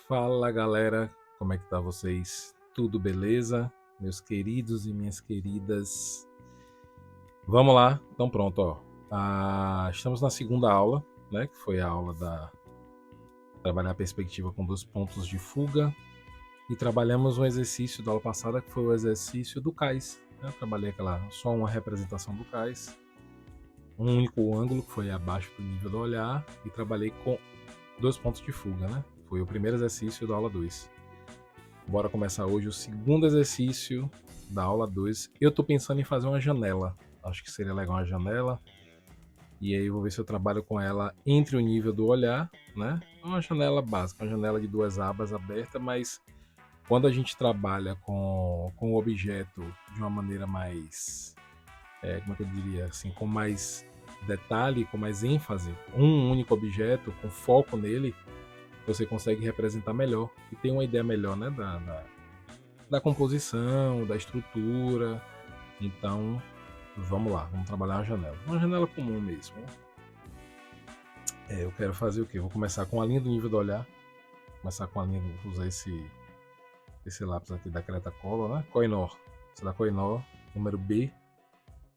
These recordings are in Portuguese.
Fala galera, como é que tá vocês? Tudo beleza? Meus queridos e minhas queridas. Vamos lá, então pronto, ó. Estamos na segunda aula, né? Que foi a aula da trabalhar a perspectiva com 2 pontos de fuga. E trabalhamos um exercício da aula passada que foi o exercício do cais. Né? Eu trabalhei só uma representação do cais, um único ângulo que foi abaixo do nível do olhar e trabalhei com 2 pontos de fuga, né? Foi o primeiro exercício da aula 2. Bora começar hoje o segundo exercício da aula 2. Eu tô pensando em fazer uma janela. Acho que seria legal uma janela. E aí eu vou ver se eu trabalho com ela entre o nível do olhar, né? Uma janela básica, uma janela de 2 abas aberta, mas quando a gente trabalha com o objeto de uma maneira mais, como é que eu diria assim, com mais detalhe, com mais ênfase, um único objeto, com foco nele, você consegue representar melhor e tem uma ideia melhor, né, da composição, da estrutura. Então, vamos lá, vamos trabalhar uma janela. Uma janela comum mesmo. Eu quero fazer o quê? Vou começar com a linha do nível do olhar. Começar com a linha, vou usar esse lápis aqui da Creta Color, né? Koh-i-Noor. Esse da Koh-i-Noor, número B.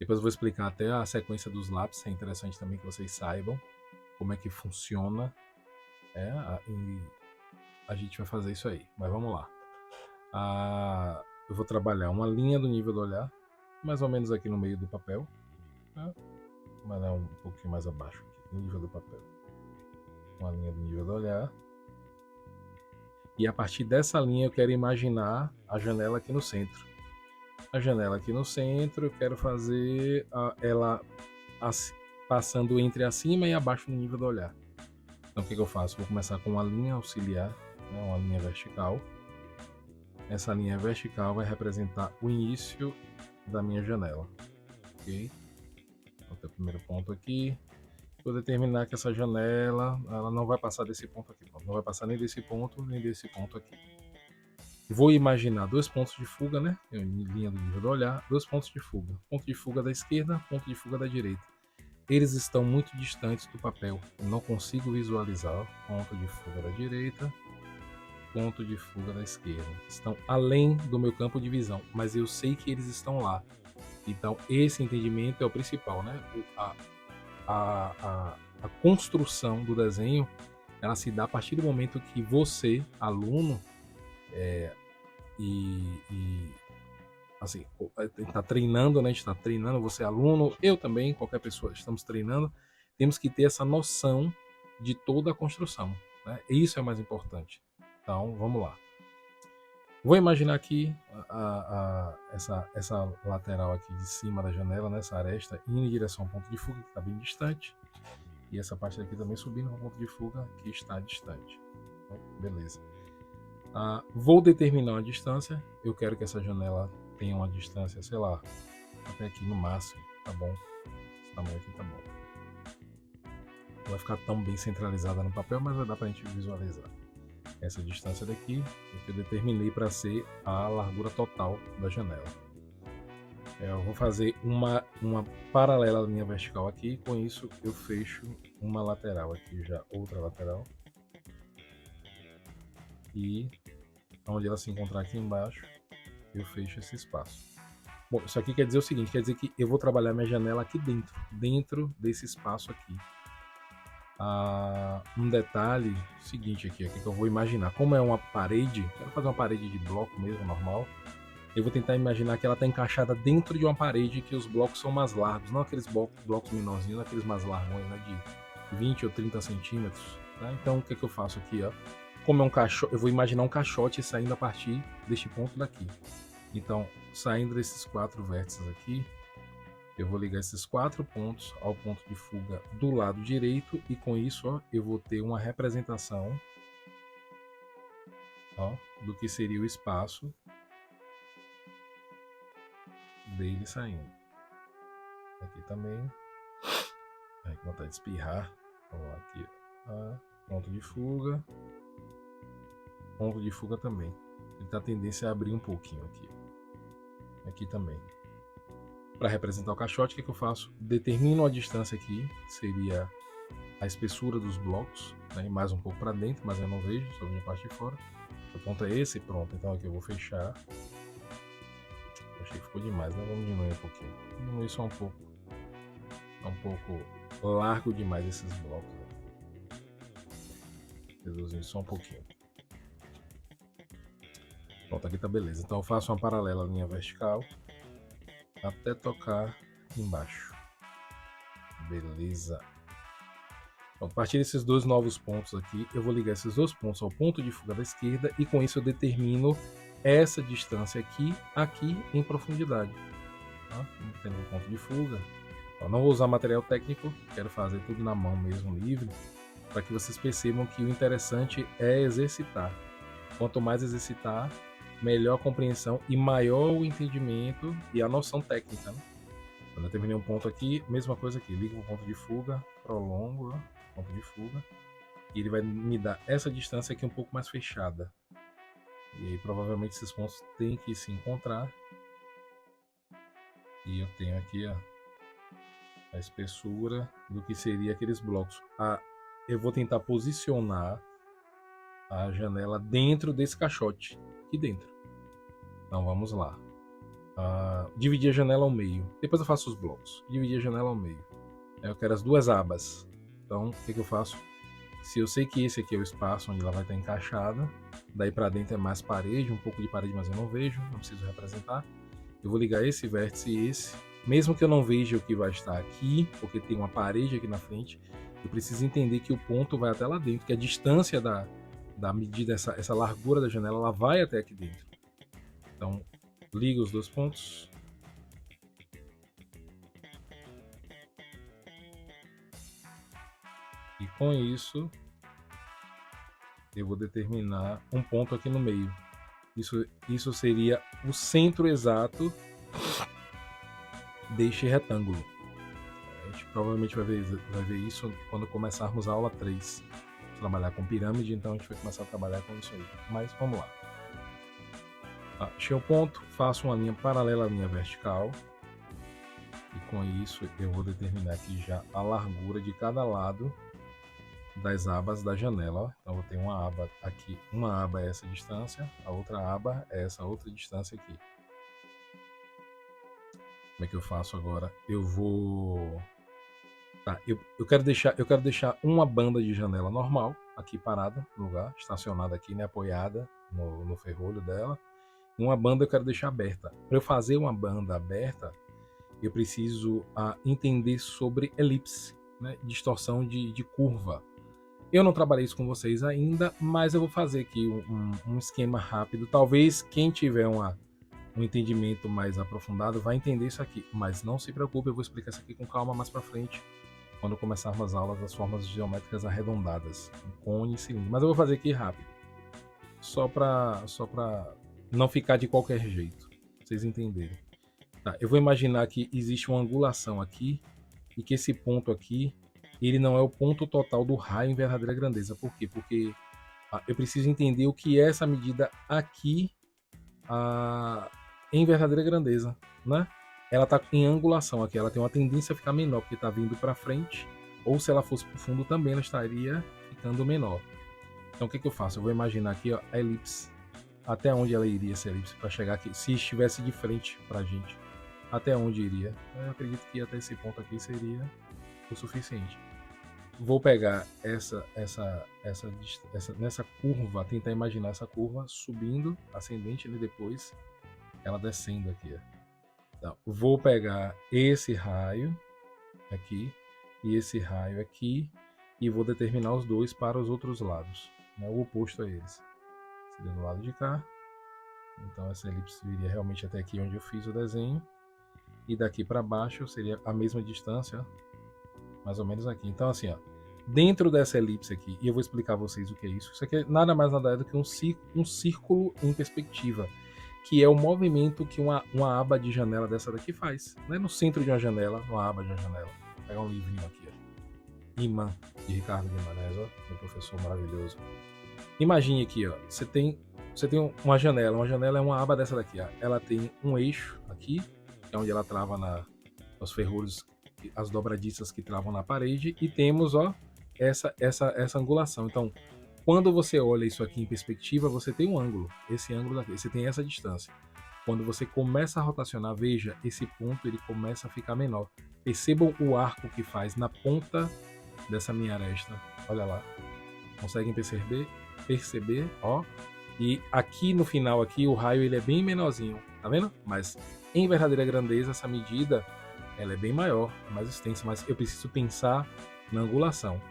Depois eu vou explicar até a sequência dos lápis. É interessante também que vocês saibam como é que funciona. E a gente vai fazer isso aí. Mas vamos lá. Eu vou trabalhar uma linha do nível do olhar, mais ou menos aqui no meio do papel, né? Mas é um pouquinho mais abaixo aqui, no nível do papel. Uma linha do nível do olhar. E a partir dessa linha eu quero imaginar a janela aqui no centro. A janela aqui no centro, eu quero fazer ela passando entre acima e abaixo do nível do olhar. Então o que eu faço? Vou começar com uma linha auxiliar, né? Uma linha vertical. Essa linha vertical vai representar o início da minha janela. Ok? Vou ter o primeiro ponto aqui. Vou determinar que essa janela ela não vai passar desse ponto aqui. Não vai passar nem desse ponto, nem desse ponto aqui. Vou imaginar 2 pontos de fuga, né? Em linha do nível do olhar, 2 pontos de fuga. Ponto de fuga da esquerda, ponto de fuga da direita. Eles estão muito distantes do papel. Eu não consigo visualizar. Ponto de fuga da direita, ponto de fuga da esquerda. Estão além do meu campo de visão, mas eu sei que eles estão lá. Então, esse entendimento é o principal, né? A construção do desenho, ela se dá a partir do momento que você, aluno, assim, está treinando, né? A gente está treinando, você aluno, eu também, qualquer pessoa, estamos treinando, temos que ter essa noção de toda a construção, né? Isso é mais importante. Então, vamos lá. Vou imaginar aqui essa lateral aqui de cima da janela, nessa aresta, indo em direção ao ponto de fuga, que está bem distante. E essa parte daqui também subindo para o ponto de fuga, que está distante. Então, beleza. Vou determinar uma distância. Eu quero que essa janela tenha uma distância, sei lá, até aqui no máximo. Tá bom. Esse tamanho aqui tá bom. Não vai ficar tão bem centralizada no papel, mas vai dar para a gente visualizar. Essa distância daqui eu determinei para ser a largura total da janela. Eu vou fazer uma paralela à linha vertical aqui. Com isso eu fecho uma lateral aqui já, outra lateral. E onde ela se encontrar aqui embaixo, eu fecho esse espaço. Bom, isso aqui quer dizer o seguinte, quer dizer que eu vou trabalhar minha janela aqui dentro desse espaço aqui. Um detalhe seguinte aqui que eu vou imaginar, como é uma parede, quero fazer uma parede de bloco mesmo, normal, eu vou tentar imaginar que ela está encaixada dentro de uma parede que os blocos são mais largos, não aqueles blocos menorzinhos, aqueles mais largos, né, de 20 ou 30 centímetros. Tá? Então o que eu faço aqui? Ó? Como é um caixote, eu vou imaginar um caixote saindo a partir deste ponto daqui. Então, saindo desses 4 vértices aqui, eu vou ligar esses 4 pontos ao ponto de fuga do lado direito e com isso, ó, eu vou ter uma representação, ó, do que seria o espaço dele saindo. Aqui também. Ai, que vontade de espirrar. Ó, aqui, ó, ponto de fuga. Ponto de fuga também. Ele tem a tendência a abrir um pouquinho aqui. Aqui também. Para representar o caixote, o que eu faço? Determino a distância aqui, que seria a espessura dos blocos, né, e mais um pouco para dentro, mas eu não vejo, só vejo a parte de fora. O ponto é esse, pronto. Então aqui eu vou fechar. Eu achei que ficou demais, né? Vamos diminuir um pouquinho. Diminuir só um pouco. É um pouco largo demais esses blocos. Né? Reduzir só um pouquinho. Pronto, aqui tá beleza. Então eu faço uma paralela linha vertical até tocar embaixo. Beleza. Então, a partir desses dois novos pontos aqui, eu vou ligar esses dois pontos ao ponto de fuga da esquerda e com isso eu determino essa distância aqui em profundidade. Tá? Tendo o ponto de fuga. Eu não vou usar material técnico, quero fazer tudo na mão mesmo, livre, para que vocês percebam que o interessante é exercitar. Quanto mais exercitar, melhor a compreensão e maior o entendimento e a noção técnica. Né? Quando eu terminei um ponto aqui, mesma coisa aqui, ligo o ponto de fuga, prolongo, ó, ponto de fuga, e ele vai me dar essa distância aqui um pouco mais fechada. E aí provavelmente esses pontos têm que se encontrar. E eu tenho aqui ó, a espessura do que seria aqueles blocos. Eu vou tentar posicionar a janela dentro desse caixote, aqui dentro. Então vamos lá. Dividir a janela ao meio. Depois eu faço os blocos. Dividir a janela ao meio. Eu quero as duas abas. Então o que eu faço? Se eu sei que esse aqui é o espaço onde ela vai estar encaixada, daí para dentro é mais parede, um pouco de parede, mas eu não vejo, não preciso representar. Eu vou ligar esse vértice e esse. Mesmo que eu não veja o que vai estar aqui, porque tem uma parede aqui na frente, eu preciso entender que o ponto vai até lá dentro, que a distância da medida, essa largura da janela, ela vai até aqui dentro. Então, ligo os dois pontos. E com isso, eu vou determinar um ponto aqui no meio. Isso seria o centro exato deste retângulo. A gente provavelmente vai ver isso quando começarmos a aula 3. Trabalhar com pirâmide, então a gente vai começar a trabalhar com isso aí. Mas vamos lá. Achei o ponto, faço uma linha paralela à linha vertical. E com isso eu vou determinar aqui já a largura de cada lado das abas da janela. Ó. Então eu tenho uma aba aqui, uma aba é essa distância, a outra aba é essa outra distância aqui. Como é que eu faço agora? Eu vou... eu quero deixar uma banda de janela normal aqui parada no lugar, estacionada aqui, né, apoiada no ferrolho dela. Uma banda eu quero deixar aberta. Para eu fazer uma banda aberta, eu preciso entender sobre elipse, né, distorção de curva. Eu não trabalhei isso com vocês ainda, mas eu vou fazer aqui um esquema rápido. Talvez quem tiver um entendimento mais aprofundado vai entender isso aqui, mas não se preocupe, eu vou explicar isso aqui com calma mais para frente, quando começarmos as aulas das formas geométricas arredondadas, cone e cilindro. Mas eu vou fazer aqui rápido, só para não ficar de qualquer jeito, pra vocês entenderem. Eu vou imaginar que existe uma angulação aqui e que esse ponto aqui ele não é o ponto total do raio em verdadeira grandeza. Por quê? Porque eu preciso entender o que é essa medida aqui em verdadeira grandeza, né? Ela está em angulação aqui, ela tem uma tendência a ficar menor porque está vindo para frente, ou se ela fosse para o fundo também ela estaria ficando menor. Então o que eu faço? Eu vou imaginar aqui ó, a elipse, até onde ela iria essa elipse para chegar aqui, se estivesse de frente para a gente, até onde iria? Eu acredito que até esse ponto aqui seria o suficiente. Vou pegar nessa curva, tentar imaginar essa curva subindo, ascendente, e depois ela descendo aqui. Então, vou pegar esse raio aqui e esse raio aqui e vou determinar os dois para os outros lados, né, o oposto a eles. Seria do lado de cá. Então essa elipse viria realmente até aqui onde eu fiz o desenho. E daqui para baixo seria a mesma distância, mais ou menos aqui. Então assim, ó, dentro dessa elipse aqui, e eu vou explicar a vocês o que é isso. Isso aqui é nada mais nada é do que um círculo em perspectiva, que é o movimento que uma aba de janela dessa daqui faz. Né? No centro de uma janela, uma aba de uma janela. Vou pegar um livrinho aqui, ó. Imã, de Ricardo Guimarães, ó, meu professor maravilhoso. Imagine aqui, ó, você tem uma janela é uma aba dessa daqui, ó. Ela tem um eixo aqui, que é onde ela trava nos ferrolhos, as dobradiças que travam na parede, e temos, ó, essa angulação. Então, quando você olha isso aqui em perspectiva, você tem um ângulo, esse ângulo daqui, você tem essa distância. Quando você começa a rotacionar, veja, esse ponto ele começa a ficar menor. Percebam o arco que faz na ponta dessa minha aresta. Olha lá. Conseguem perceber? Perceber, ó. E aqui no final aqui o raio ele é bem menorzinho, tá vendo? Mas em verdadeira grandeza essa medida ela é bem maior, é mais extensa, mas eu preciso pensar na angulação.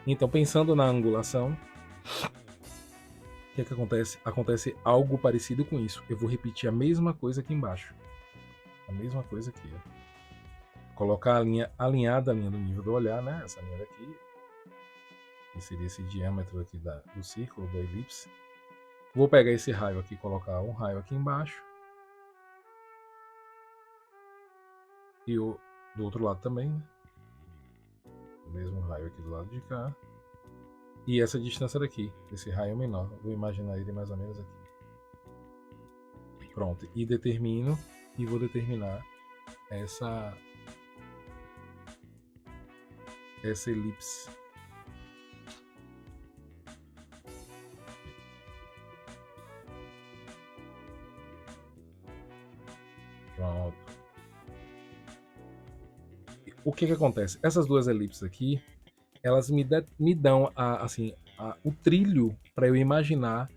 Então, pensando na angulação, o que é que acontece? Acontece algo parecido com isso. Eu vou repetir a mesma coisa aqui embaixo. A mesma coisa aqui. Ó. Colocar a linha alinhada, a linha do nível do olhar, né? Essa linha daqui. Que seria esse diâmetro aqui do círculo, da elipse. Vou pegar esse raio aqui e colocar um raio aqui embaixo. E o do outro lado também, né? O mesmo raio aqui do lado de cá. E essa distância daqui, esse raio menor. Vou imaginar ele mais ou menos aqui. Pronto. E determino, e vou determinar essa elipse. Pronto. O que acontece? Essas duas elipses aqui, elas me dão o trilho para eu imaginar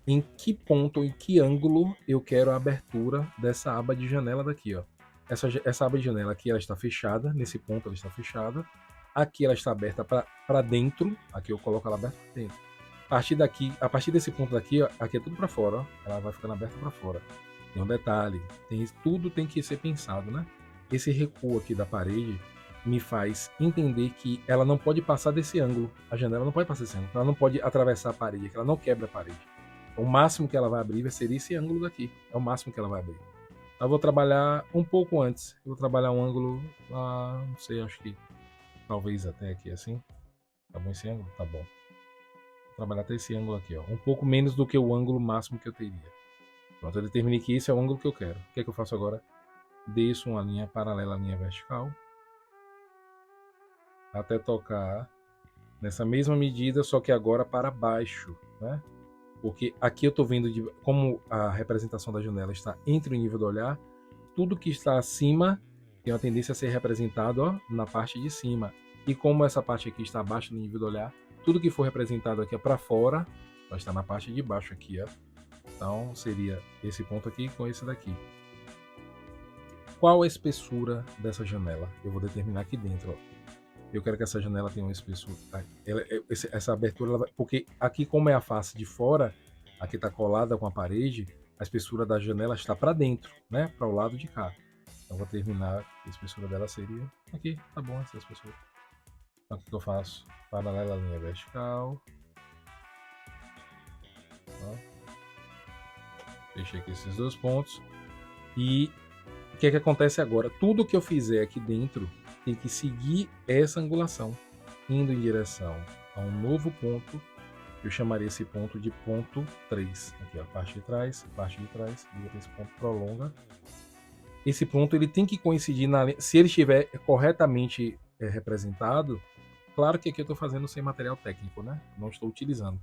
em que ponto, em que ângulo eu quero a abertura dessa aba de janela daqui, ó. Essa aba de janela aqui ela está fechada, nesse ponto ela está fechada. Aqui ela está aberta para dentro, aqui eu coloco ela aberta para dentro. A partir desse ponto daqui, ó, aqui é tudo para fora, ó, ela vai ficando aberta para fora. Tem um detalhe, tudo tem que ser pensado, né? Esse recuo aqui da parede me faz entender que ela não pode passar desse ângulo. A janela não pode passar desse ângulo. Ela não pode atravessar a parede, ela não quebra a parede. O máximo que ela vai abrir seria esse ângulo daqui. É o máximo que ela vai abrir. Eu vou trabalhar um pouco antes. Eu vou trabalhar um ângulo, não sei, acho que talvez até aqui assim. Tá bom esse ângulo? Tá bom. Vou trabalhar até esse ângulo aqui, ó. Um pouco menos do que o ângulo máximo que eu teria. Pronto, eu determinei que esse é o ângulo que eu quero. O que é que eu faço agora? Desço uma linha paralela à linha vertical. Até tocar nessa mesma medida, só que agora para baixo, né? Porque aqui eu estou vendo, como a representação da janela está entre o nível do olhar, tudo que está acima tem uma tendência a ser representado, ó, na parte de cima. E como essa parte aqui está abaixo do nível do olhar, tudo que for representado aqui para fora vai estar na parte de baixo aqui, ó. Então seria esse ponto aqui com esse daqui. Qual a espessura dessa janela? Eu vou determinar aqui dentro, ó. Eu quero que essa janela tenha uma espessura. Essa abertura, porque aqui, como é a face de fora, aqui está colada com a parede, a espessura da janela está para dentro, né? Para o lado de cá. Então, vou terminar. A espessura dela seria aqui. Tá bom essa espessura. Então, o que eu faço? Paralela à linha vertical. Ó. Fechei aqui esses dois pontos. E o que é que acontece agora? Tudo que eu fizer aqui dentro tem que seguir essa angulação, indo em direção a um novo ponto. Eu chamaria esse ponto de ponto 3. Aqui, ó, parte de trás, e esse ponto prolonga. Esse ponto ele tem que coincidir, se ele estiver corretamente representado, claro que aqui eu estou fazendo sem material técnico, né? Não estou utilizando.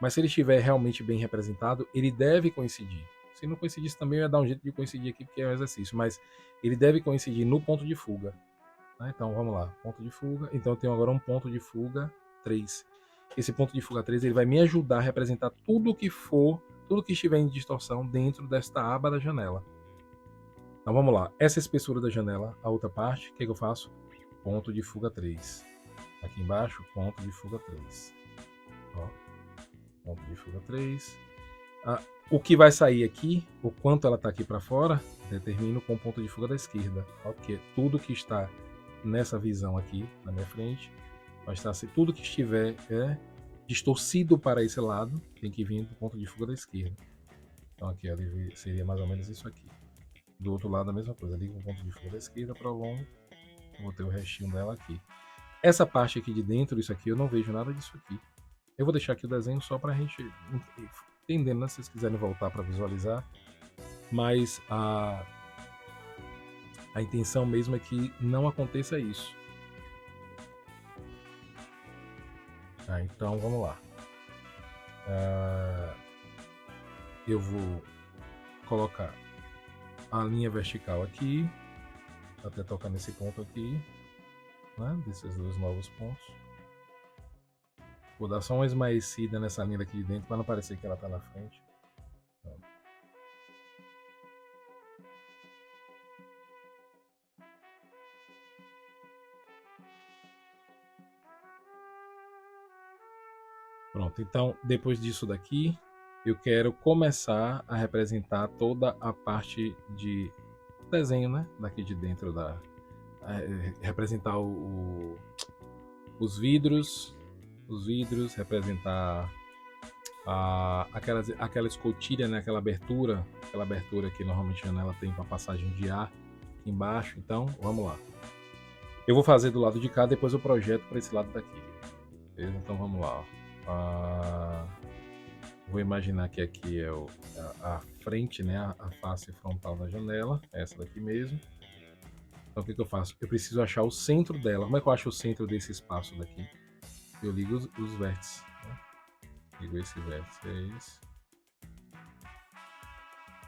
Mas se ele estiver realmente bem representado, ele deve coincidir. Se não coincidisse também, eu ia dar um jeito de coincidir aqui, porque é um exercício. Mas ele deve coincidir no ponto de fuga. Então vamos lá, ponto de fuga. Então eu tenho agora um ponto de fuga 3. Esse ponto de fuga 3 ele vai me ajudar a representar tudo que estiver em distorção dentro desta aba da janela. Então vamos lá, essa espessura da janela, a outra parte, o que eu faço? Ponto de fuga 3. Aqui embaixo, ponto de fuga 3. Ó, ponto de fuga 3. O que vai sair aqui, o quanto ela está aqui para fora, determino com o ponto de fuga da esquerda. Ok, tudo que está nessa visão aqui na minha frente vai estar assim, tudo que estiver distorcido para esse lado tem que vir do ponto de fuga da esquerda. Então aqui seria mais ou menos isso aqui. Do outro lado a mesma coisa, ligo o ponto de fuga da esquerda, prolongo, vou ter o restinho dela aqui. Essa parte aqui de dentro, isso aqui, eu não vejo nada disso aqui. Eu vou deixar aqui o desenho só para a gente entender, né? Se vocês quiserem voltar para visualizar, mas a intenção mesmo é que não aconteça isso. Então vamos lá. Eu vou colocar a linha vertical aqui, até tocar nesse ponto aqui, né? Desses dois novos pontos. Vou dar só uma esmaecida nessa linha daqui de dentro para não parecer que ela está na frente. Pronto, então depois disso daqui, eu quero começar a representar toda a parte de desenho, né? Daqui de dentro representar os vidros, representar aquela escotilha, né? Aquela abertura que normalmente a janela tem para passagem de ar aqui embaixo. Então, vamos lá. Eu vou fazer do lado de cá, depois eu projeto para esse lado daqui. Beleza? Então vamos lá. Vou imaginar que aqui é a frente, né? A face frontal da janela, essa daqui mesmo. Então o que eu faço? Eu preciso achar o centro dela. Como é que eu acho o centro desse espaço daqui? Eu ligo os vértices. Né? Ligo esse vértice, é esse.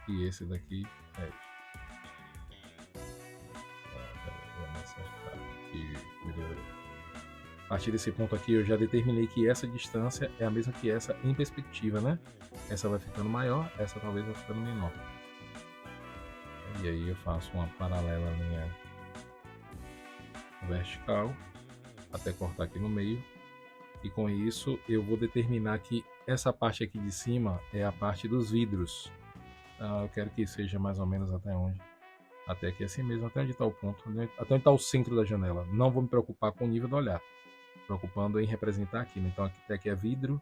E esse daqui é esse. Vamos acertar aqui, melhorou. A partir desse ponto aqui eu já determinei que essa distância é a mesma que essa em perspectiva, né? Essa vai ficando maior, essa talvez vai ficando menor. E aí eu faço uma paralela linha vertical até cortar aqui no meio. E com isso eu vou determinar que essa parte aqui de cima é a parte dos vidros. Então, eu quero que seja mais ou menos até onde? Até aqui assim mesmo, até onde está o ponto, até onde está o centro da janela. Não vou me preocupar com o nível do olhar, preocupando em representar aqui. Né? Então até aqui é vidro,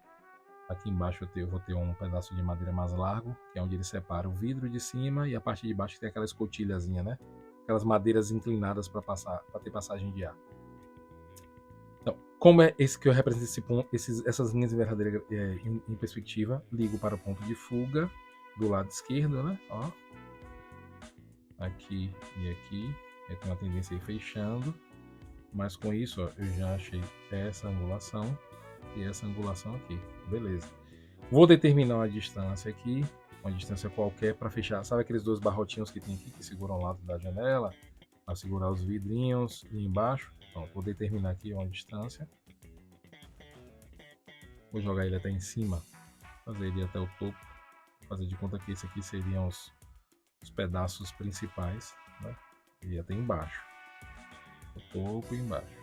aqui embaixo eu vou ter um pedaço de madeira mais largo, que é onde ele separa o vidro de cima e a parte de baixo que tem aquela escotilhazinha, né? Aquelas madeiras inclinadas para ter passagem de ar. Então, como é esse que eu represento esse ponto, essas linhas verdadeiras em perspectiva, ligo para o ponto de fuga do lado esquerdo, né? Ó. Aqui e aqui, tem uma tendência a ir fechando, mas com isso ó, eu já achei essa angulação e essa angulação aqui, beleza. Vou determinar uma distância aqui, uma distância qualquer para fechar, sabe aqueles dois barrotinhos que tem aqui que seguram o lado da janela, para segurar os vidrinhos e embaixo. Então, vou determinar aqui uma distância, vou jogar ele até em cima, fazer ele até o topo, fazer de conta que esse aqui seriam os pedaços principais, né? E até embaixo, o topo e embaixo.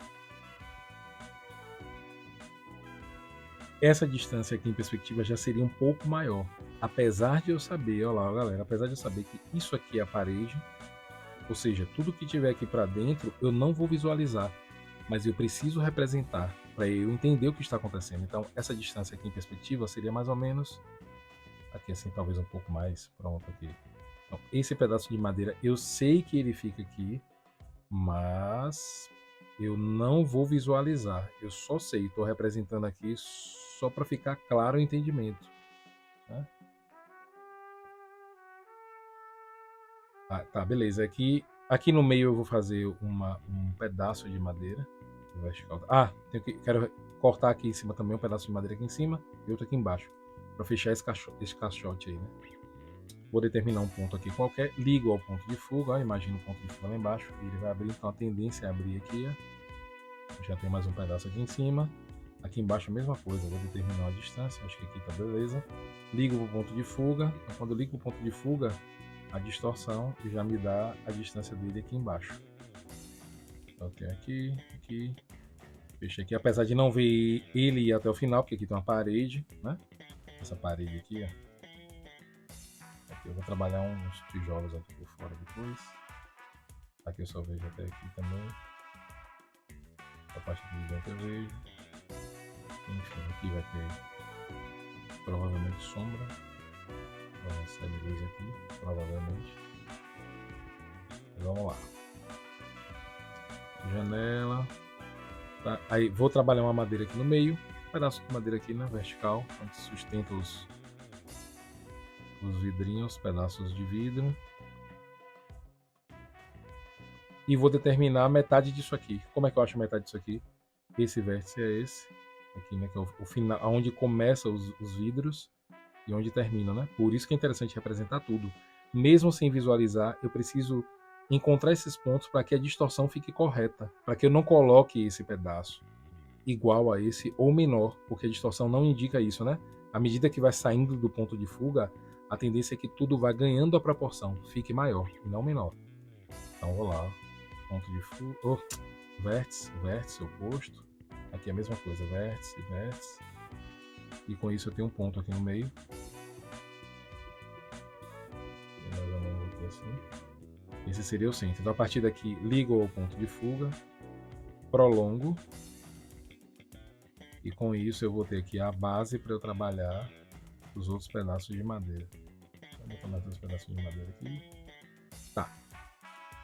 Essa distância aqui em perspectiva já seria um pouco maior, apesar de eu saber, olha lá galera, apesar de eu saber que isso aqui é a parede, ou seja, tudo que tiver aqui para dentro eu não vou visualizar, mas eu preciso representar para eu entender o que está acontecendo. Então essa distância aqui em perspectiva seria mais ou menos aqui assim, talvez um pouco mais, pronto aqui. Então, esse pedaço de madeira eu sei que ele fica aqui, mas eu não vou visualizar, eu só sei, estou representando aqui só para ficar claro o entendimento. Né? Tá, beleza. Aqui no meio eu vou fazer um pedaço de madeira vertical. Quero cortar aqui em cima também um pedaço de madeira aqui em cima e outro aqui embaixo, para fechar esse caixote aí, né? Vou determinar um ponto aqui qualquer, ligo ao ponto de fuga, imagina o ponto de fuga lá embaixo, e ele vai abrir, então a tendência é abrir aqui, ó. Já tem mais um pedaço aqui em cima, aqui embaixo a mesma coisa, vou determinar a distância, acho que aqui tá beleza. Ligo para o ponto de fuga, então quando eu ligo para o ponto de fuga, a distorção já me dá a distância dele aqui embaixo. Então eu tenho aqui, fechei aqui, apesar de não ver ele ir até o final, porque aqui tem uma parede, né? Essa parede aqui, ó. Eu vou trabalhar uns tijolos aqui por fora depois. Aqui eu só vejo até aqui também. A parte de dentro eu vejo. Enfim, aqui vai ter provavelmente sombra. Vai receber luz aqui, provavelmente. Vamos lá. Janela. Tá. Aí vou trabalhar uma madeira aqui no meio. Um pedaço de madeira aqui na vertical, onde sustenta os vidrinhos, pedaços de vidro. E vou determinar a metade disso aqui. Como é que eu acho a metade disso aqui? Esse vértice é esse. aqui, né, que é o final, onde começa os vidros e onde termina, né? Por isso que é interessante representar tudo. Mesmo sem visualizar, eu preciso encontrar esses pontos para que a distorção fique correta, para que eu não coloque esse pedaço igual a esse ou menor, porque a distorção não indica isso, né? À medida que vai saindo do ponto de fuga, a tendência é que tudo vai ganhando a proporção, fique maior e não menor. Então vou lá, ponto de fuga, vértice, vértice oposto. Aqui é a mesma coisa, vértice, vértice. E com isso eu tenho um ponto aqui no meio. Mais ou menos aqui assim. Esse seria o centro. Então a partir daqui ligo ao ponto de fuga, prolongo. E com isso eu vou ter aqui a base para eu trabalhar os outros pedaços de madeira. Vou botar mais dois pedaços de madeira aqui. Tá.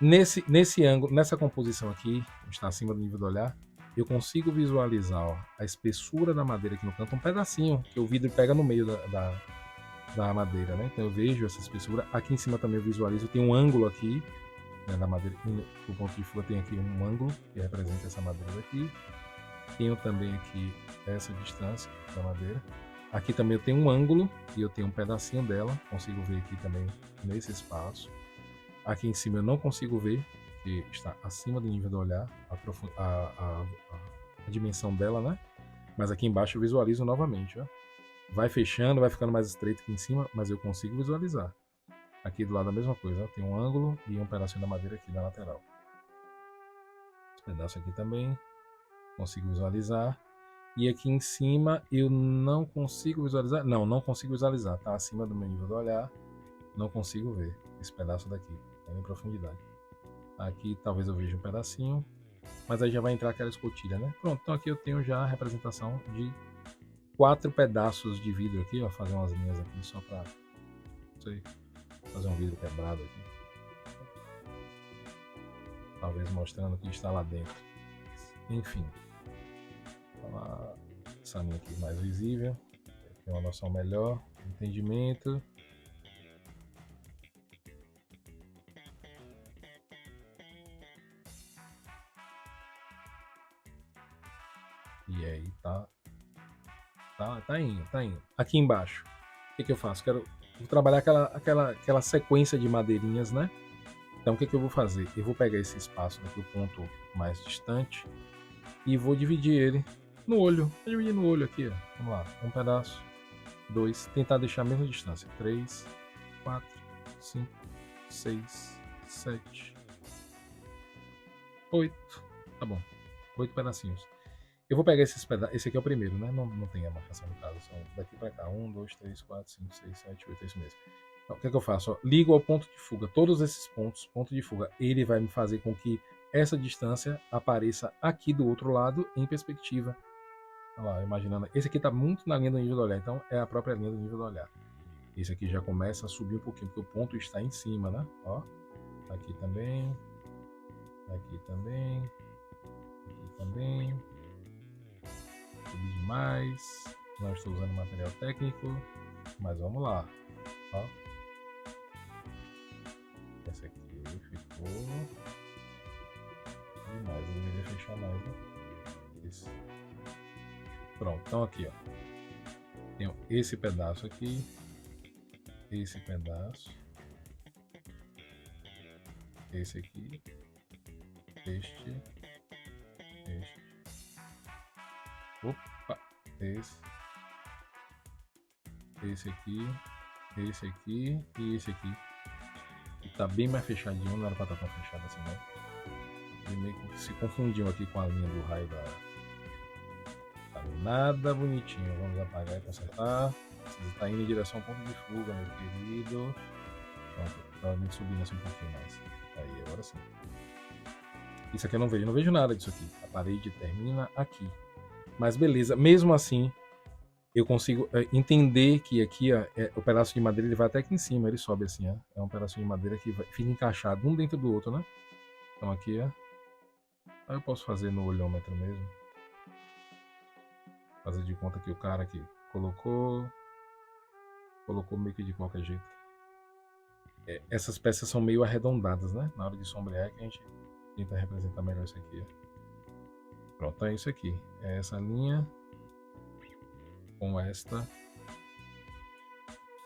Nesse ângulo, nessa composição aqui, está acima do nível do olhar, eu consigo visualizar, ó, a espessura da madeira aqui no canto, um pedacinho que o vidro pega no meio da madeira, né? Então eu vejo essa espessura. Aqui em cima também eu visualizo, tem um ângulo aqui, né, da madeira. O ponto de fuga tem aqui um ângulo que representa essa madeira daqui. Tenho também aqui essa distância da madeira. Aqui também eu tenho um ângulo e eu tenho um pedacinho dela. Consigo ver aqui também nesse espaço. Aqui em cima eu não consigo ver, que está acima do nível do olhar, a dimensão dela, né? Mas aqui embaixo eu visualizo novamente, ó. Vai fechando, vai ficando mais estreito aqui em cima, mas eu consigo visualizar. Aqui do lado a mesma coisa, ó. Tem um ângulo e um pedacinho da madeira aqui na lateral. Esse pedaço aqui também consigo visualizar. E aqui em cima eu não consigo visualizar. Não consigo visualizar. Está acima do meu nível do olhar. Não consigo ver esse pedaço daqui. Tá em profundidade. Aqui talvez eu veja um pedacinho. Mas aí já vai entrar aquela escotilha, né? Pronto, então aqui eu tenho já a representação de 4 pedaços de vidro aqui. Vou fazer umas linhas aqui só para fazer um vidro quebrado aqui. Talvez mostrando o que está lá dentro. Enfim. Essa linha aqui mais visível, tem uma noção melhor, entendimento. E aí tá indo. Aqui embaixo, o que eu faço? Vou trabalhar aquela sequência de madeirinhas, né? Então o que eu vou fazer? Eu vou pegar esse espaço daqui, o ponto mais distante, e vou dividir ele no olho. Vou dividir no olho aqui, ó. Vamos lá, um pedaço, 2, tentar deixar a mesma distância, 3, 4, 5, 6, 7, 8. Tá bom, 8 pedacinhos. Eu vou pegar esses pedaços. Esse aqui é o primeiro, né? Não tem a marcação no caso. São daqui pra cá. 1, 2, 3, 4, 5, 6, 7, 8. É isso mesmo. Então, o que eu faço? Ó, ligo ao ponto de fuga. Todos esses pontos, ponto de fuga, ele vai me fazer com que essa distância apareça aqui do outro lado em perspectiva. Olha lá, imaginando. Esse aqui tá muito na linha do nível do olhar. Então, é a própria linha do nível do olhar. Esse aqui já começa a subir um pouquinho, porque o ponto está em cima, né? Ó, aqui também. Aqui também. Aqui também. Subi demais. Não estou usando material técnico. Mas vamos lá. Ó. Esse aqui ficou demais. Eu deveria fechar mais, né? Isso. Pronto. Então aqui, ó. Tenho esse pedaço aqui. Esse pedaço. Esse aqui. Este. Opa! Esse aqui. Esse aqui e esse aqui. Que tá bem mais fechadinho, não era pra estar tão fechado assim, né? Ele meio que se confundiu aqui com a linha do raio da. Tá nada bonitinho. Vamos apagar e consertar. Você está indo em direção ao ponto de fuga, meu querido. Pronto, provavelmente subindo assim um pouquinho mais. Aí, agora sim. Isso aqui eu não vejo nada disso aqui. A parede termina aqui. Mas beleza, mesmo assim, eu consigo entender que aqui, ó, o pedaço de madeira ele vai até aqui em cima, ele sobe assim, ó. É um pedaço de madeira que fica encaixado um dentro do outro, né? Então aqui, ó. Aí eu posso fazer no olhômetro mesmo. Fazer de conta que o cara aqui colocou meio que de qualquer jeito. Essas peças são meio arredondadas, né? Na hora de sombrear que a gente tenta representar melhor isso aqui, ó. Pronto, é isso aqui. É essa linha com esta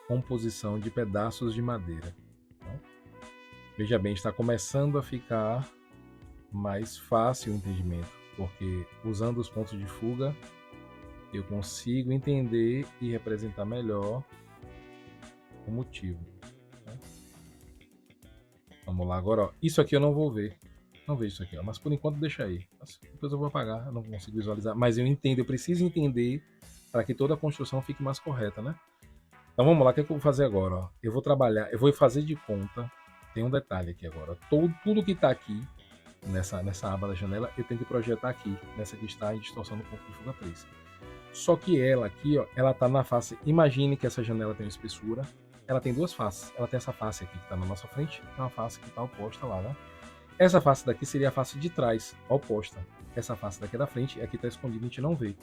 composição de pedaços de madeira. Então, veja bem, está começando a ficar mais fácil o entendimento, porque usando os pontos de fuga eu consigo entender e representar melhor o motivo. Né? Vamos lá agora, ó. Isso aqui eu não vou ver. Não vejo isso aqui, ó. Mas por enquanto deixa aí. Depois eu vou apagar, eu não consigo visualizar. Mas eu entendo, eu preciso entender para que toda a construção fique mais correta, né? Então vamos lá, o que, é que eu vou fazer agora? Ó? Eu vou trabalhar, eu vou fazer de conta. Tem um detalhe aqui agora. Tudo que está aqui nessa aba da janela, eu tenho que projetar aqui, nessa que está em distorção no ponto de fuga 3. Só que ela aqui, ó, ela está na face. Imagine que essa janela tem uma espessura. Ela tem duas faces. Ela tem essa face aqui que está na nossa frente, e uma face que está oposta lá, né? Essa face daqui seria a face de trás, oposta. Essa face daqui é da frente, e aqui está escondida, a gente não vê.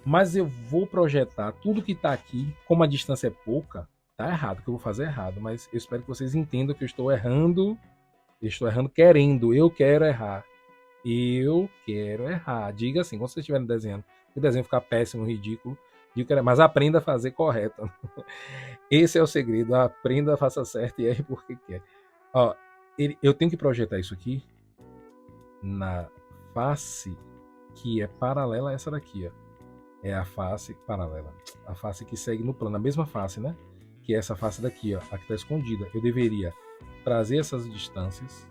Mas eu vou projetar tudo que está aqui, como a distância é pouca, tá errado, o que eu vou fazer é errado, mas eu espero que vocês entendam que eu estou errando querendo, eu quero errar. Eu quero errar. Diga assim, quando vocês estiverem desenhando, se o desenho ficar péssimo, ridículo, diga, mas aprenda a fazer correto. Esse é o segredo, aprenda, faça certo e erre porque quer. Ó, eu tenho que projetar isso aqui na face que é paralela a essa daqui, ó. É a face paralela. A face que segue no plano, a mesma face, né? Que é essa face daqui, ó, a que está escondida. Eu deveria trazer essas distâncias,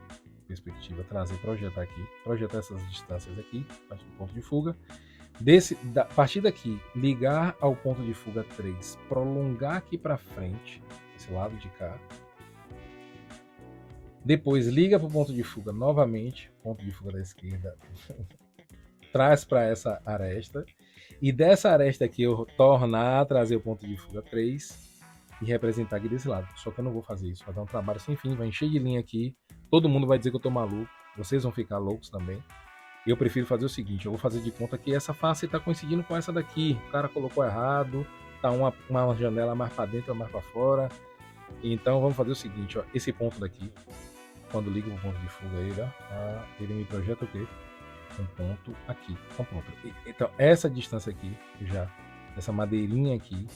perspectiva, projetar aqui, projetar essas distâncias aqui, a partir do ponto de fuga. A partir daqui, ligar ao ponto de fuga 3, prolongar aqui para frente, esse lado de cá. Depois liga para o ponto de fuga novamente, ponto de fuga da esquerda, traz para essa aresta. E dessa aresta aqui eu tornar a trazer o ponto de fuga 3 e representar aqui desse lado. Só que eu não vou fazer isso, vai dar um trabalho sem fim, vai encher de linha aqui, todo mundo vai dizer que eu tô maluco, vocês vão ficar loucos também. Eu prefiro fazer o seguinte, eu vou fazer de conta que essa face está coincidindo com essa daqui, o cara colocou errado, tá uma janela mais para dentro, mais para fora. Então vamos fazer o seguinte, ó, esse ponto daqui, quando ligo o ponto de fuga ele me projeta o quê? Um ponto aqui. Então pronto. Então essa distância aqui, essa madeirinha aqui,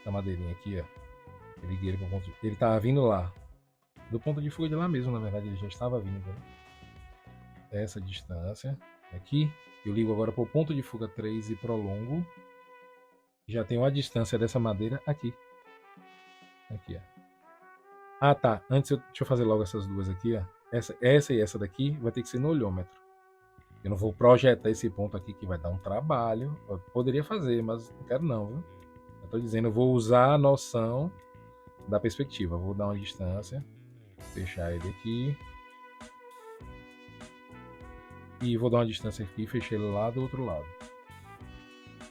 ó, eu liguei ele para o ponto de, ele estava vindo lá, do ponto de fuga de lá mesmo, na verdade ele já estava vindo, né? Essa distância aqui, eu ligo agora para o ponto de fuga 3 e prolongo, já tenho a distância dessa madeira aqui, ó. Ah tá, antes deixa eu fazer logo essas duas aqui, ó. Essa e essa daqui vai ter que ser no olhômetro. Eu não vou projetar esse ponto aqui que vai dar um trabalho. Eu poderia fazer, mas não quero não, viu? Eu tô dizendo, eu vou usar a noção da perspectiva. Vou dar uma distância, fechar ele aqui. E vou dar uma distância aqui e fechar ele lá do outro lado.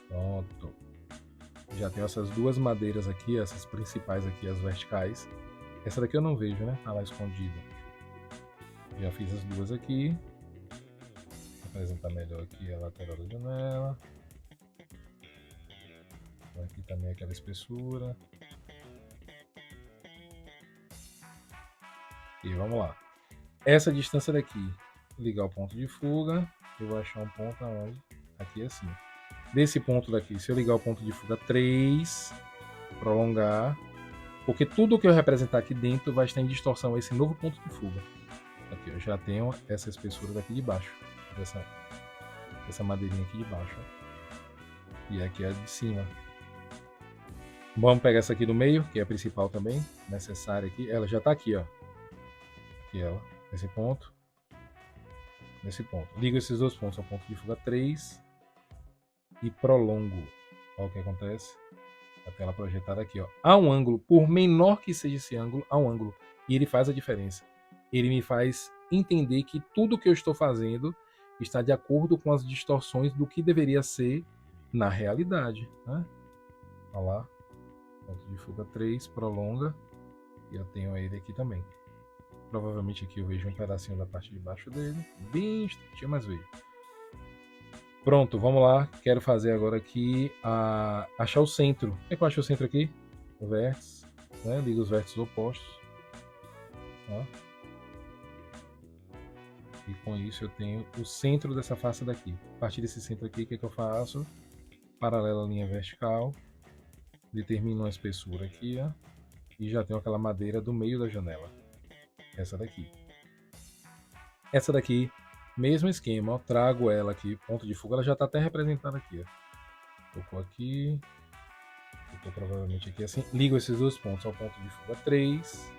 Pronto. Já tenho essas duas madeiras aqui, essas principais aqui, as verticais. Essa daqui eu não vejo, né? Tá lá escondida. Já fiz as duas aqui. Vou apresentar melhor aqui a lateral da janela. Aqui também aquela espessura. E vamos lá. Essa distância daqui, ligar o ponto de fuga, eu vou achar um ponto aonde? Aqui assim. Desse ponto daqui, se eu ligar o ponto de fuga 3, prolongar, porque tudo que eu representar aqui dentro vai estar em distorção a esse novo ponto de fuga. Aqui eu já tenho essa espessura daqui de baixo, essa madeirinha aqui de baixo. E aqui é a de cima. Vamos pegar essa aqui do meio, que é a principal também, necessária aqui. Ela já está aqui, ó. Aqui ela, nesse ponto. Nesse ponto. Ligo esses dois pontos ao ponto de fuga 3 e prolongo. Olha o que acontece. A tela projetada aqui, ó. Há um ângulo, por menor que seja esse ângulo, há um ângulo. E ele faz a diferença. Ele me faz entender que tudo que eu estou fazendo está de acordo com as distorções do que deveria ser na realidade. Né? Olha lá. Ponto de fuga 3, prolonga. E eu tenho ele aqui também. Provavelmente aqui eu vejo um pedacinho da parte de baixo dele. Bem instantinho, mas vejo. Pronto, vamos lá. Quero fazer agora aqui achar o centro. Como é que eu acho o centro aqui? O vértice, né? Liga os vértices opostos. Ó. E com isso eu tenho o centro dessa face daqui. A partir desse centro aqui, o que é que eu faço? paralela à linha vertical, determino uma espessura aqui, ó, e já tenho aquela madeira do meio da janela. Essa daqui. Essa daqui, mesmo esquema, ó, trago ela aqui, ponto de fuga, ela já está até representada aqui, ó. Tocou aqui, tocou provavelmente aqui assim. Ligo esses dois pontos ao ponto de fuga 3.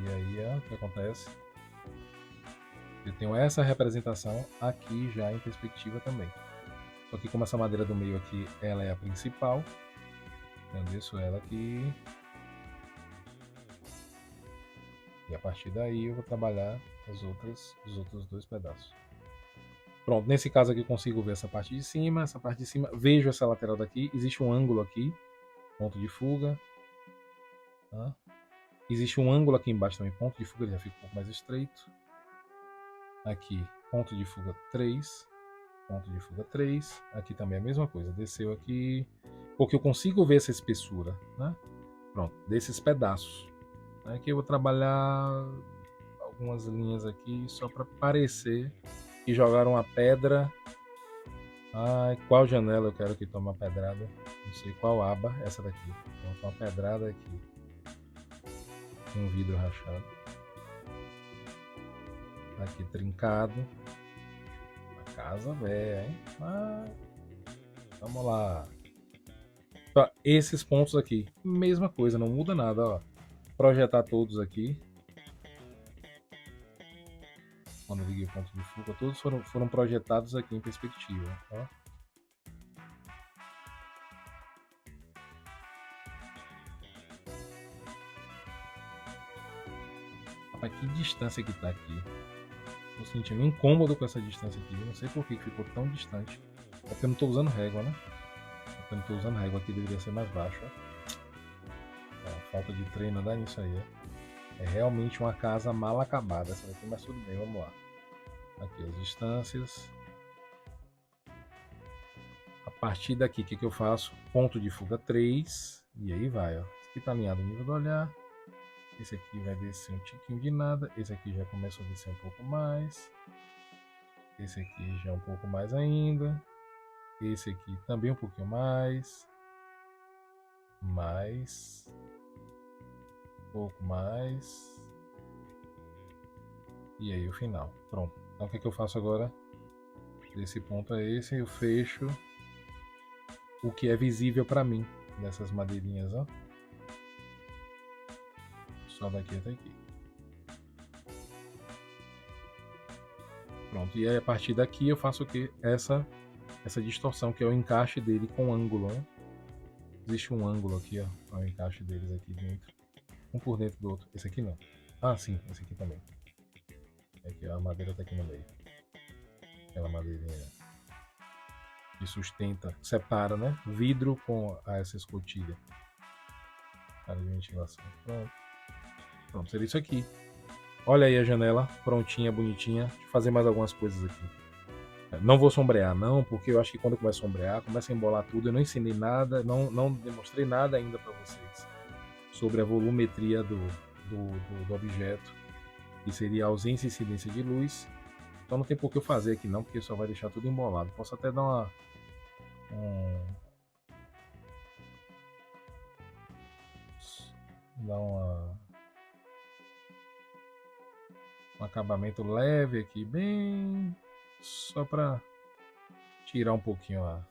E aí, ó, o que acontece? Eu tenho essa representação aqui já em perspectiva também. Só que como essa madeira do meio aqui, ela é a principal, eu desço ela aqui. E a partir daí eu vou trabalhar os outros dois pedaços. Pronto, nesse caso aqui eu consigo ver essa parte de cima, vejo essa lateral daqui, existe um ângulo aqui, ponto de fuga. Tá? Existe um ângulo aqui embaixo também, ponto de fuga, ele já fica um pouco mais estreito. Aqui, ponto de fuga 3, ponto de fuga 3. Aqui também é a mesma coisa, desceu aqui, porque eu consigo ver essa espessura, né? Pronto, desses pedaços. Aqui eu vou trabalhar algumas linhas aqui só para parecer que jogaram uma pedra. Ai, qual janela eu quero que tome uma pedrada? Não sei qual aba, essa daqui. Então, uma pedrada aqui. Um vidro rachado. Aqui trincado. A casa velha, hein? Vamos lá. Então, esses pontos aqui, mesma coisa, não muda nada, ó. Projetar todos aqui. Quando eu liguei o ponto de fuga, todos foram projetados aqui em perspectiva, ó. A que distância que tá aqui? Tô sentindo um incômodo com essa distância aqui. Não sei por que ficou tão distante. É porque eu não tô usando régua, né? É porque eu não tô usando régua aqui, deveria ser mais baixo, ó. Falta de treino dá nisso aí, ó. É realmente uma casa mal acabada essa daqui, mas tudo bem, vamos lá. Aqui as distâncias. A partir daqui, o que eu faço? Ponto de fuga 3. E aí vai, ó. Esse aqui tá alinhado no nível do olhar. Esse aqui vai descer um tiquinho de nada. Esse aqui já começa a descer um pouco mais. Esse aqui já um pouco mais ainda. Esse aqui também um pouquinho mais. Mais. Um pouco mais. E aí o final. Pronto. Então o que eu faço agora? Desse ponto a esse, eu fecho o que é visível para mim dessas madeirinhas, ó. Só daqui até aqui. Pronto, e aí a partir daqui eu faço o que? Essa distorção, que é o encaixe dele com ângulo, né? Existe um ângulo aqui, ó, o encaixe deles aqui dentro. Um por dentro do outro. Esse aqui não. Ah, sim, esse aqui também. Aqui, ó, a madeira tá aqui no meio. Aquela madeirinha que sustenta, separa, né? Vidro com essa escotilha. Área de ventilação. Pronto. Pronto, seria isso aqui. Olha aí a janela, prontinha, bonitinha. Deixa eu fazer mais algumas coisas aqui. Não vou sombrear, não, porque eu acho que quando eu começo a sombrear, começa a embolar tudo. Eu não ensinei nada, não demonstrei nada ainda para vocês sobre a volumetria do objeto, que seria a ausência e incidência de luz. Então não tem por que eu fazer aqui não, porque só vai deixar tudo embolado. Posso até dar um acabamento leve aqui, bem só para tirar um pouquinho a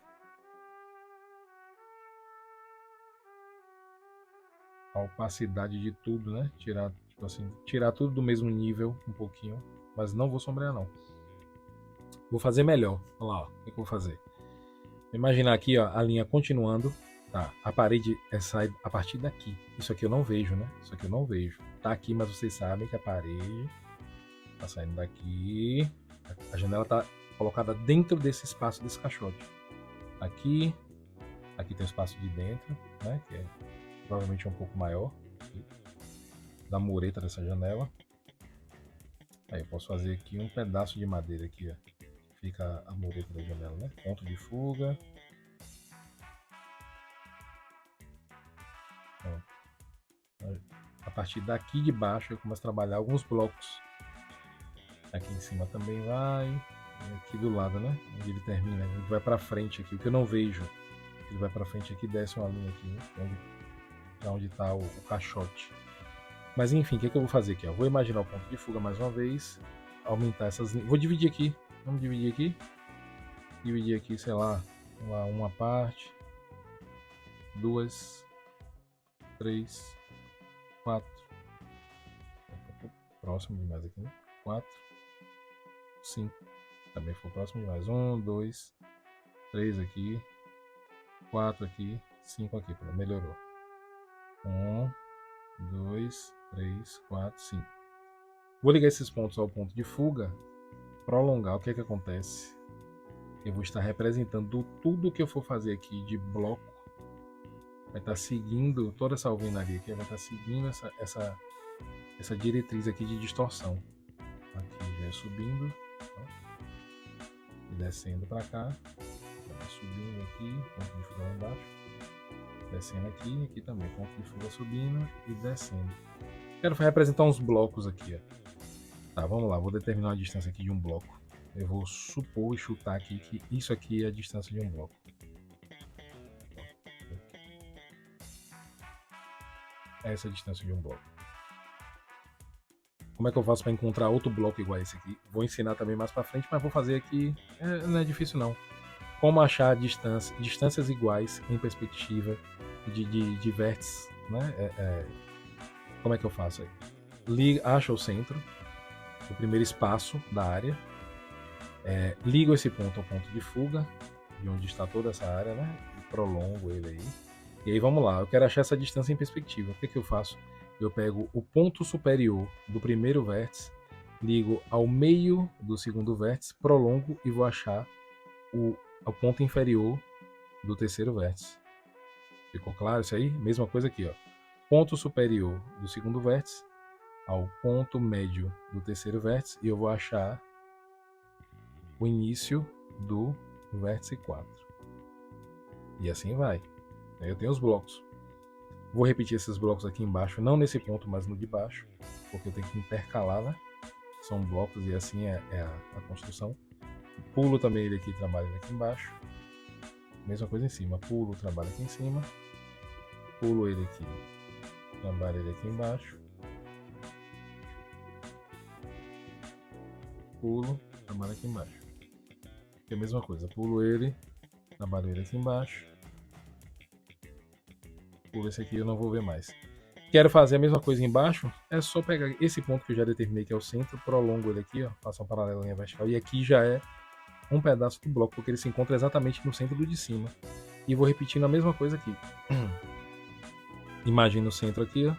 opacidade de tudo, né? Tirar, tipo assim, tirar tudo do mesmo nível um pouquinho, mas não vou sombrear não. Vou fazer melhor. Olha lá, ó, o que eu vou fazer? Imaginar aqui, ó, a linha continuando, tá? A parede sai a partir daqui. Isso aqui eu não vejo, né? Isso aqui eu não vejo. Tá aqui, mas vocês sabem que a parede tá saindo daqui. A janela tá colocada dentro desse espaço desse caixote. Aqui tem o espaço de dentro, né? Que é provavelmente um pouco maior da mureta dessa janela. Aí eu posso fazer aqui um pedaço de madeira aqui, ó. Fica a mureta da janela, né? Ponto de fuga. Ó. A partir daqui de baixo eu começo a trabalhar alguns blocos. Aqui em cima também vai. aqui do lado, né? Onde ele termina. Ele vai pra frente aqui. O que eu não vejo. Ele vai pra frente aqui, desce uma linha aqui, né? Onde tá o caixote. Mas enfim, o que eu vou fazer aqui? Ó? Vou imaginar o ponto de fuga mais uma vez. Aumentar essas linhas. Vou dividir aqui. Vamos dividir aqui. Dividir aqui, sei lá, uma parte. 2, 3, 4. Próximo demais aqui, né? 4, 5. Também ficou próximo demais. 1, 2, 3 aqui. 4 aqui. 5 aqui. Pronto, melhorou. 1, 2, 3, 4, 5. Vou ligar esses pontos ao ponto de fuga. Prolongar. O que é que acontece? Eu vou estar representando tudo que eu for fazer aqui de bloco. Vai estar seguindo toda essa alvenaria aqui. Vai estar seguindo essa diretriz aqui de distorção. Aqui já é subindo. Ó, e descendo para cá. Subindo aqui. Ponto de fuga lá embaixo. Descendo aqui. Aqui também. Ponto de fuga subindo e descendo. Quero representar uns blocos aqui. Ó. Tá, vamos lá. Vou determinar a distância aqui de um bloco. Eu vou supor e chutar aqui que isso aqui é a distância de um bloco. Essa é a distância de um bloco. Como é que eu faço para encontrar outro bloco igual a esse aqui? Vou ensinar também mais para frente, mas vou fazer aqui. Não é difícil não. Como achar distâncias iguais em perspectiva de vértices, né? Como é que eu faço aí? Acho o centro, o primeiro espaço da área. Ligo esse ponto ao ponto de fuga, de onde está toda essa área, né? E prolongo ele aí. E aí vamos lá, eu quero achar essa distância em perspectiva. O que eu faço? Eu pego o ponto superior do primeiro vértice, ligo ao meio do segundo vértice, prolongo e vou achar o ponto inferior do terceiro vértice. Ficou claro isso aí? Mesma coisa aqui, ó. Ponto superior do segundo vértice ao ponto médio do terceiro vértice e eu vou achar o início do vértice 4. E assim vai. Aí eu tenho os blocos. Vou repetir esses blocos aqui embaixo, não nesse ponto, mas no de baixo, porque eu tenho que intercalar, né? São blocos e assim é a construção. Pulo também ele aqui, trabalho ele aqui embaixo. Mesma coisa em cima. Pulo, trabalho aqui em cima. Pulo ele aqui, trabalho ele aqui embaixo. Pulo, trabalho aqui embaixo. É a mesma coisa. Pulo ele, trabalho ele aqui embaixo. Pulo esse aqui, eu não vou ver mais. Quero fazer a mesma coisa embaixo, é só pegar esse ponto que eu já determinei que é o centro, prolongo ele aqui, ó, faço uma paralela linha vertical, e aqui já é um pedaço do bloco, porque ele se encontra exatamente no centro do de cima. E vou repetindo a mesma coisa aqui. Imagina o centro aqui, ó.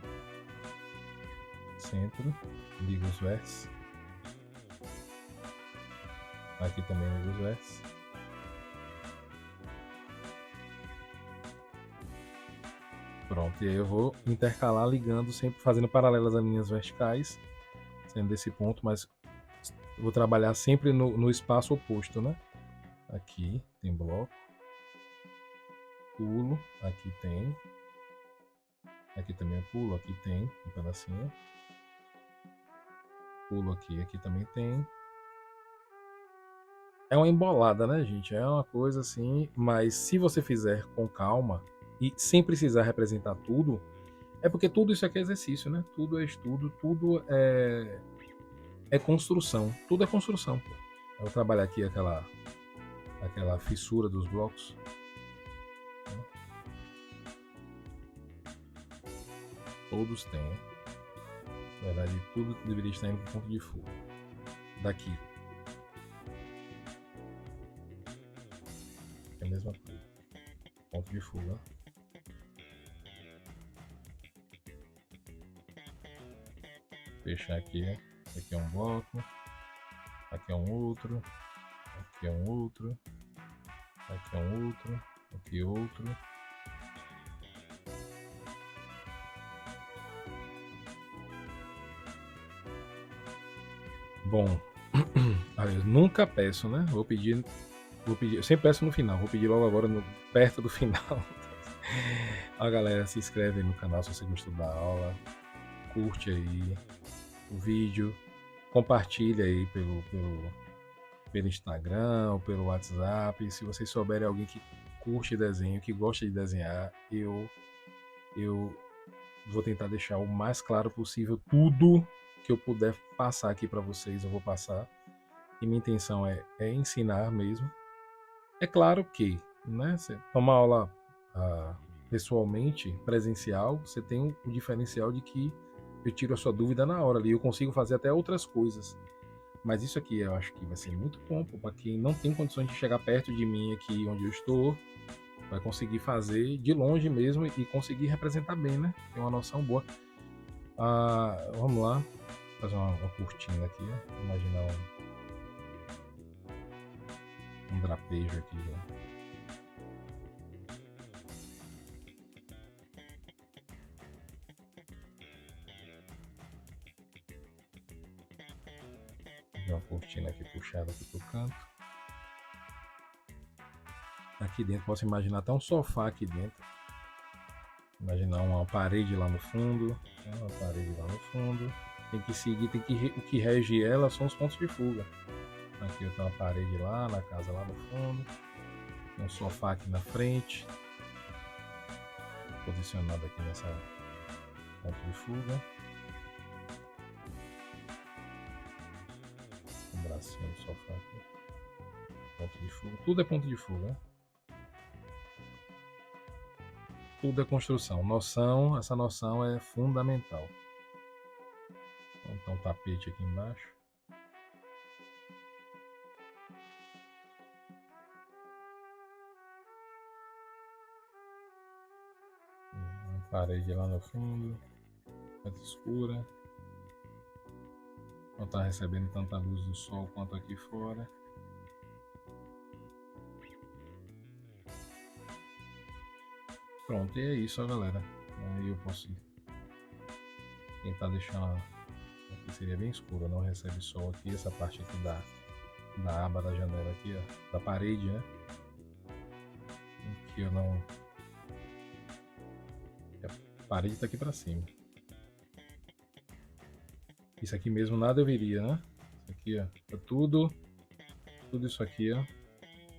Centro, ligo os vértices. Aqui também ligo os vértices. Pronto, e aí eu vou intercalar ligando, sempre fazendo paralelas às linhas verticais, sendo desse ponto, mas eu vou trabalhar sempre no espaço oposto, né? Aqui tem bloco, pulo, aqui tem, aqui também eu pulo, aqui tem um pedacinho, pulo aqui também tem. É uma embolada, né, gente? É uma coisa assim, mas se você fizer com calma e sem precisar representar tudo, é porque tudo isso aqui é exercício, né? Tudo é estudo, tudo é construção. Tudo é construção. Eu vou trabalhar aqui aquela fissura dos blocos. Todos têm. Na verdade, tudo deveria estar indo para o ponto de fuga. Daqui. É a mesma coisa. Ponto de fuga. Fechar aqui. Aqui é um bloco. Aqui é um outro. Aqui é um outro. Aqui é um outro. Aqui outro. Bom, eu nunca peço, né? Vou pedir. Eu sempre peço no final. Vou pedir logo agora, perto do final. A galera se inscreve aí no canal se você gostou da aula. Curte aí o vídeo. Compartilha aí pelo pelo Instagram ou pelo WhatsApp. Se vocês souberem alguém que curte desenho, que gosta de desenhar, eu vou tentar deixar o mais claro possível tudo que eu puder passar aqui para vocês, eu vou passar. E minha intenção é ensinar mesmo. É claro que, né, você toma aula pessoalmente, presencial, você tem o diferencial de que eu tiro a sua dúvida na hora ali, eu consigo fazer até outras coisas. Mas isso aqui eu acho que vai ser muito bom para quem não tem condições de chegar perto de mim aqui onde eu estou, vai conseguir fazer de longe mesmo e conseguir representar bem, né? Tem uma noção boa. Vamos lá, fazer uma cortina aqui, né? Imaginar um drapejo aqui, né? Uma cortina aqui puxada aqui pro canto. Aqui dentro, posso imaginar até um sofá aqui dentro. Imaginar uma parede lá no fundo. Uma parede lá no fundo. Tem que seguir, o que rege ela são os pontos de fuga. Aqui eu tenho uma parede lá, na casa lá no fundo. Tem um sofá aqui na frente. Posicionado aqui nessa ponto de fuga. Um bracinho do sofá aqui. Ponto de fuga. Tudo é ponto de fuga, né? Tudo é construção. Noção, essa noção é fundamental. Vamos botar um tapete aqui embaixo. Uma parede lá no fundo. Muito escura. Não está recebendo tanta luz do sol quanto aqui fora. Pronto, e é isso, ó, galera. Aí eu posso tentar deixar aqui, seria bem escuro, não recebe sol aqui, essa parte aqui da aba da janela aqui, ó, da parede, né? Que eu não... A parede tá aqui pra cima. Isso aqui mesmo nada eu viria, né? Isso aqui, ó, é tudo isso aqui, ó.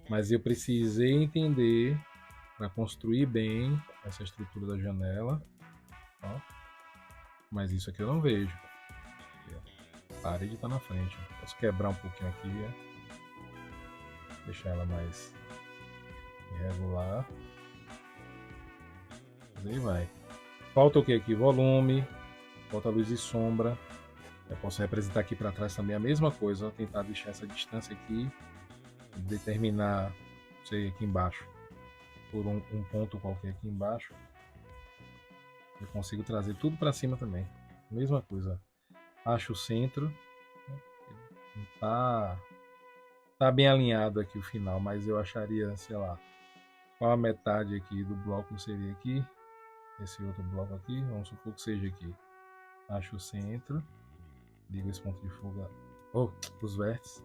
Mas eu precisei entender para construir bem essa estrutura da janela, ó. Mas isso aqui eu não vejo. A parede está na frente. Posso quebrar um pouquinho aqui, deixar ela mais irregular. Mas aí vai. Falta o que aqui? Volume. Falta luz e sombra. Eu posso representar aqui para trás também a mesma coisa. Ó, tentar deixar essa distância aqui. Determinar, não sei, aqui embaixo. Por um ponto qualquer aqui embaixo. Eu consigo trazer tudo para cima também. Mesma coisa. Acho o centro. Tá bem alinhado aqui o final, mas eu acharia, sei lá, qual a metade aqui do bloco seria aqui. Esse outro bloco aqui, vamos supor que seja aqui. Acho o centro. Ligo esse ponto de fuga. Os vértices.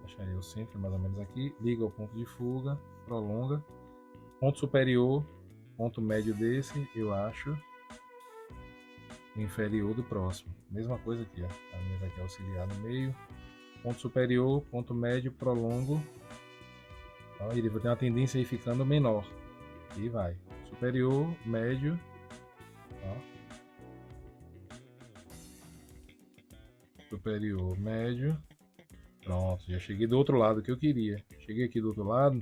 Acharia o centro mais ou menos aqui. Liga o ponto de fuga. Prolonga. Ponto superior. Ponto médio desse, eu acho. O inferior do próximo. Mesma coisa aqui, ó. A linha daqui auxiliar no meio. Ponto superior, ponto médio, prolongo. Ó, ele vai ter uma tendência aí ficando menor. E vai. Superior, médio. Ó. Superior, médio. Pronto, já cheguei do outro lado que eu queria. Cheguei aqui do outro lado.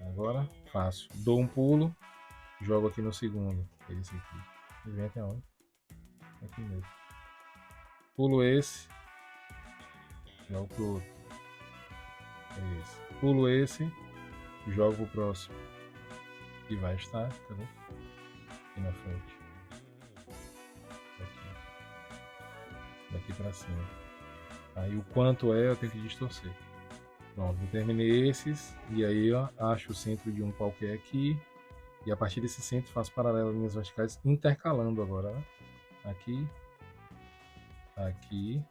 Agora, fácil. Dou um pulo. Jogo aqui no segundo. Esse aqui. E vem até onde? Aqui mesmo. Pulo esse. Jogo pro outro. Esse. Pulo esse. Jogo pro próximo. E vai estar, cadê? Aqui na frente. Daqui pra cima. Aí o quanto eu tenho que distorcer. Pronto, eu terminei esses. E aí, ó, acho o centro de um qualquer aqui. E a partir desse centro faço paralelo linhas verticais intercalando agora, né? Aqui. Aqui.